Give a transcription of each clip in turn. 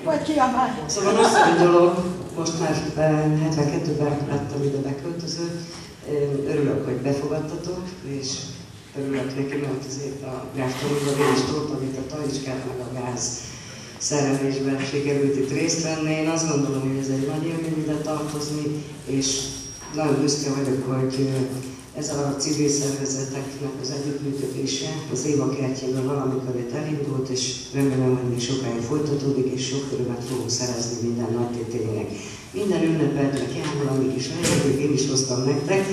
Vagy kiabálj! Szóval nagyszerű dolog, most már 72-ben lettem ide beköltöző. Örülök, hogy befogadtatok, és örülök neki, mert azért a gáztanulóval és amit a Tajicskát meg a gáz szerelésben sikerült itt részt venni. Én azt gondolom, hogy ez egy nagy élmény ide tartozni, és nagyon büszke vagyok, hogy ez a civil szervezeteknek az együttműködése az Éva kertjében valamikor itt elindult, és remélem, hogy még sokáig folytatódik, és sok örömet fogunk szerezni minden nagytételének. Minden ünnepeltnek járva, amíg is lejövök, én is hoztam nektek,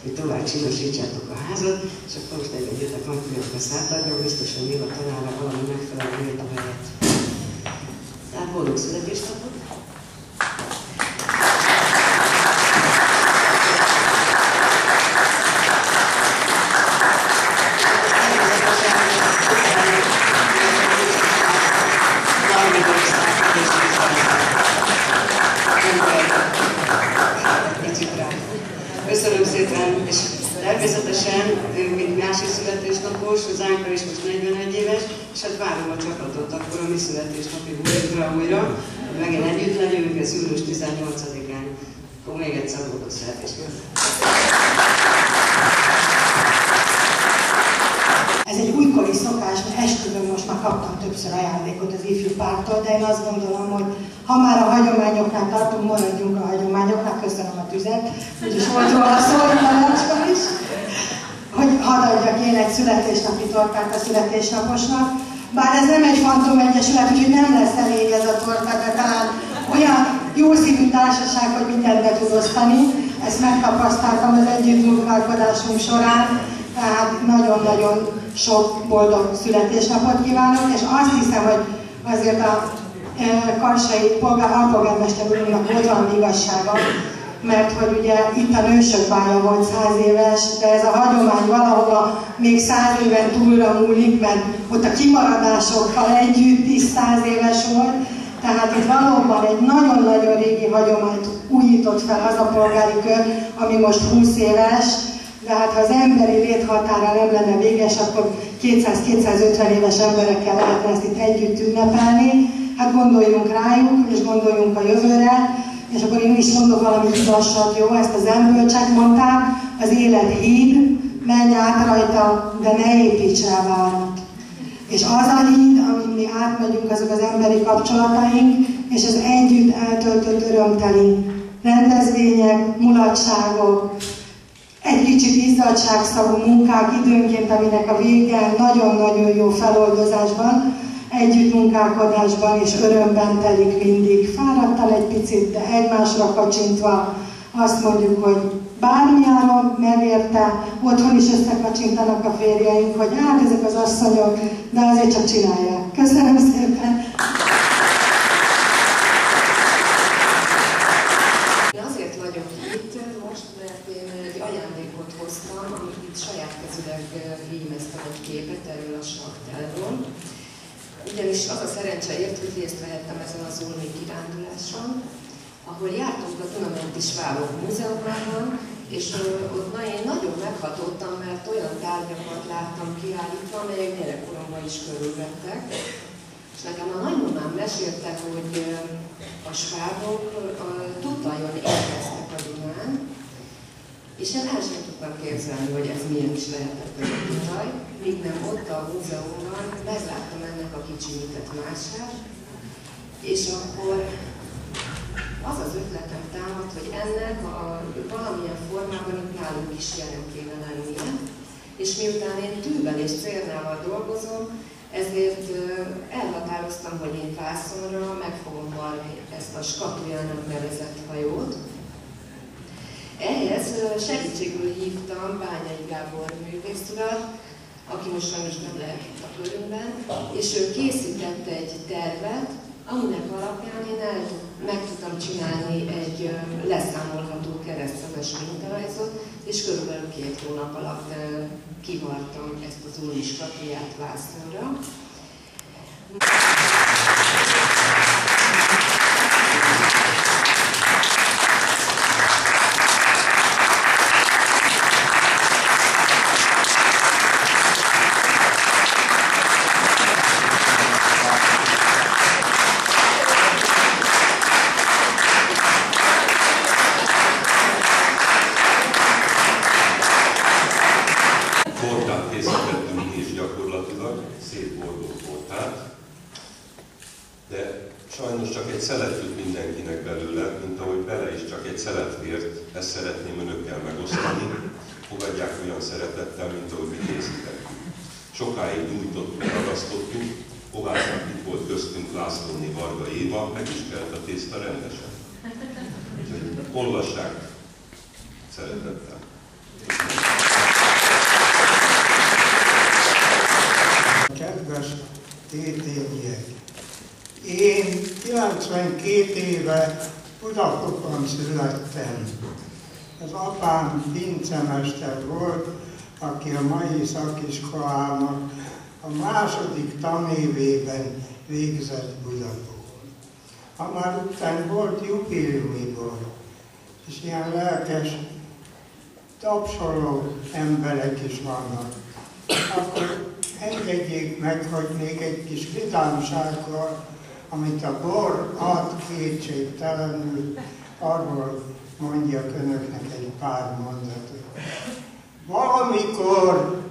hogy tovább csinosítsátok a házat, és akkor most engedjétek meg, hogy ezt átadjam, biztosan Éva találra valami megfelelő méltóhelyet. Tehát boldog születésnapot! Köszönöm szépen, és természetesen, mint másik születésnapos, az Ánka is most 41 éves, és hát várom a csapatot akkor a mi születésnapi újra, hogy megint együtt legyünk, ez július 18-án. Akkor még egyszer boldog születésnapot. Ez egy újkori szokás, mert esküvőn most már kaptam többször ajándékot az ifjú pártól, de én azt gondolom, hogy ha már a hagyományoknál tartunk, maradjunk a hagyományoknál, köszönöm a tüzet, úgyis volt róla szó tanácskor is, hogy hadd adjak én egy születésnapi tortát a születésnaposnak. Bár ez nem egy fantomegyesület, úgyhogy nem lesz elég ez a torta, de talán olyan jó szívű társaság, hogy mindent be tud osztani. Ezt megtapasztaltam az együttmunkálkodásunk során, tehát nagyon-nagyon sok boldog születésnapot kívánok, és azt hiszem, hogy azért a karsai alpolgármester úrunknak volt valami igazsága, mert hogy ugye itt a Nősök bája volt 100 éves, de ez a hagyomány valahova még 100 éven túlra múlik, mert ott a kimaradásokkal együtt is 100 éves volt, tehát itt valóban egy nagyon-nagyon régi hagyományt újított fel az a polgári kör, ami most 20 éves, de hát ha az emberi léthatára nem lenne véges, akkor 200-250 éves emberekkel lehetne ezt itt együtt ünnepelni. Hát gondoljunk rájuk, és gondoljunk a jövőre, és akkor én is mondok valami igazság, jó, ezt az embercsek mondták, az élet híd, menj át rajta, de ne építs rá várat. És az a híd, amin mi átmegyünk, azok az emberi kapcsolataink, és az együtt eltöltött örömteli rendezvények, mulatságok, egy kicsit izzadságszagú munkák időnként, aminek a vége nagyon-nagyon jó feloldozásban, együttmunkálkodásban és örömben telik mindig. Fáradtan egy picit, de egymásra kacsintva azt mondjuk, hogy bármi áron megérte, otthon is összekacsintanak a férjeink, hogy hát ezek az asszonyok, de azért csak csinálják. Köszönöm szépen! Azért vagyok itt most, mert én egy ajándékot hoztam, amit itt saját kezüleg hímeztem egy képet erről a sartelről. Ugyanis az a szerencse ért, hogy részt vehettem ezen az ulmi kiránduláson, ahol jártunk a Dunamenti Sválok Múzeumában, és ott én nagyon meghatottam, mert olyan tárgyakat láttam kiállítva, amelyek gyerekkoromban is körülvettek. És nekem a nagymamám mesélte, hogy a svárok Tutajon érkeztek a Dunán, és én el sem tudtam képzelni, hogy ez milyen is lehetett a Tutaj, míg nem ott a múzeumban megláttam ennek a kicsinyített mását, és akkor az az ötletem támadt, hogy ennek valamilyen formában itt nálunk is jelen kéne lennie. És miután én tűvel és cérnával dolgozom, ezért elhatároztam, hogy én vászonra meg fogom varni ezt a skatujának nevezett hajót. Ehhez segítségül hívtam Bányai Gábor művész urat, aki most sajnos nem lehet itt a körünkben, és ő készített egy tervet, aminek alapján én meg tudtam csinálni egy leszámolható keresztszöves mintarajzot, és körülbelül 2 hónap alatt kivartam ezt az új skatulyát vászonra. gazdag, szép boldog voltát, de sajnos csak egy szelet jut mindenkinek belőle, mint ahogy bele is csak egy szelet vért, ezt szeretném önökkel megosztani. Fogadják olyan szeretettel, mint ahogy mi készítettük. Sokáig nyújtottuk, ragasztottuk, Kovácsnak itt volt köztünk Lászlóné Varga Éva, meg is kelt a tészta rendesen. Úgyhogy olvassák szeretettel. Kedves tétényiek! Én 92 éve Budafokon születtem. Az apám pincemester volt, aki a mai szakiskolának a második tanévében végzett Budafokon. Már után volt jubileumibor, és ilyen lelkes, tapsoló emberek is vannak. Akkor engedjék meg, hogy még egy kis vidámsággal, amit a bor ad kétségtelenül, arról mondjak önöknek egy pár mondatot. Valamikor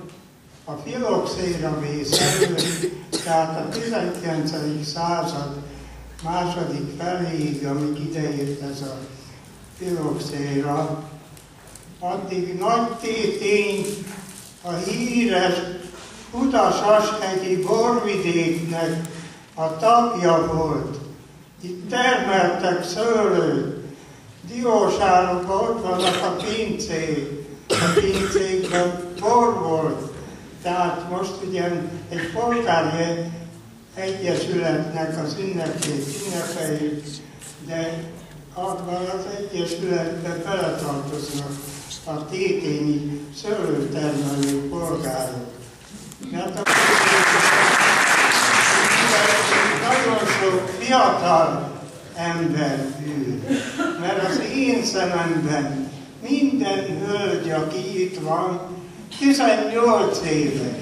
a filoxéra vész előtt, tehát a 19. század második feléig, amíg ideért ez a filoxéra, addig Nagy Tétény a híres Utasashegyi borvidéknek a tagja volt. Itt termeltek szőlőt, diósárokban ott vannak a pincék. A pincékben bor volt. Tehát most ugye egy polgári egyesületnek az ünnepét ünnepeljük, de abban az egyesületben beletartoznak a tétényi szőlőtermelő polgárok. Mert nagyon sok fiatal ember ül, mert az én szememben minden hölgy, aki itt van, 18 éves.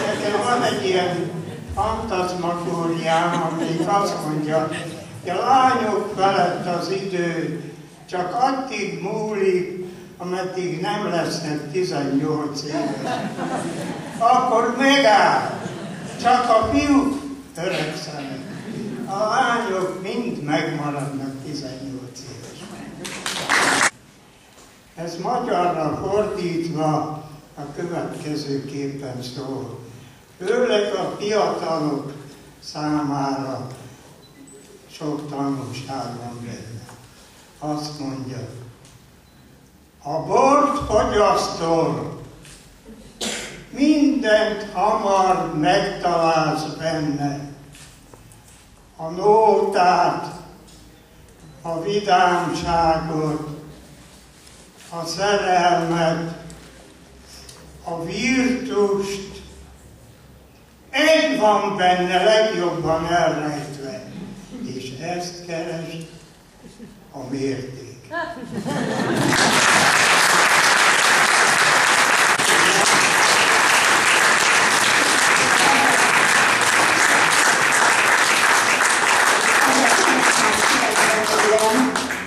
Nekem van egy ilyen fantazmagóriám, amelyik azt mondja, hogy a lányok felett az idő csak addig múlik, ameddig nem lesznek 18 éves. Akkor megáll, csak a fiúk öregszenek. A lányok mind megmaradnak 18 éves. Ez magyarra fordítva a következőképpen szól. Főleg a fiatalok számára sok tanulság van benne. Azt mondja, a bort fogyasztol, mindent hamar megtalálsz benne. A nótát, a vidámságot, a szerelmet, a virtust. Egy van benne legjobban elrejtve, és ezt keresd, a mérték.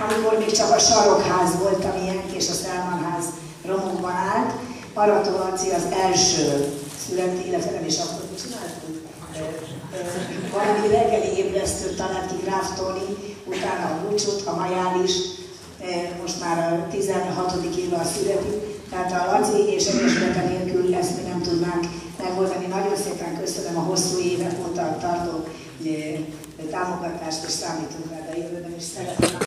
Amikor még csak a sarokház volt, ami Jenk és a Szelmanház romokban állt, Parató Laci az első szülött, illetve nem is akkor mit csináltunk. Valami reggeli ébresztőt talált ki Gráf Tóni, utána a búcsút, a Maján is, most már a 16. éve a születi. Tehát a Laci és Egyesülete nélkül ezt mi nem tudnánk megoldani. Nagyon szépen köszönöm a hosszú évek óta tartó támogatást, és számítunk rá, de jövőben is szeretném.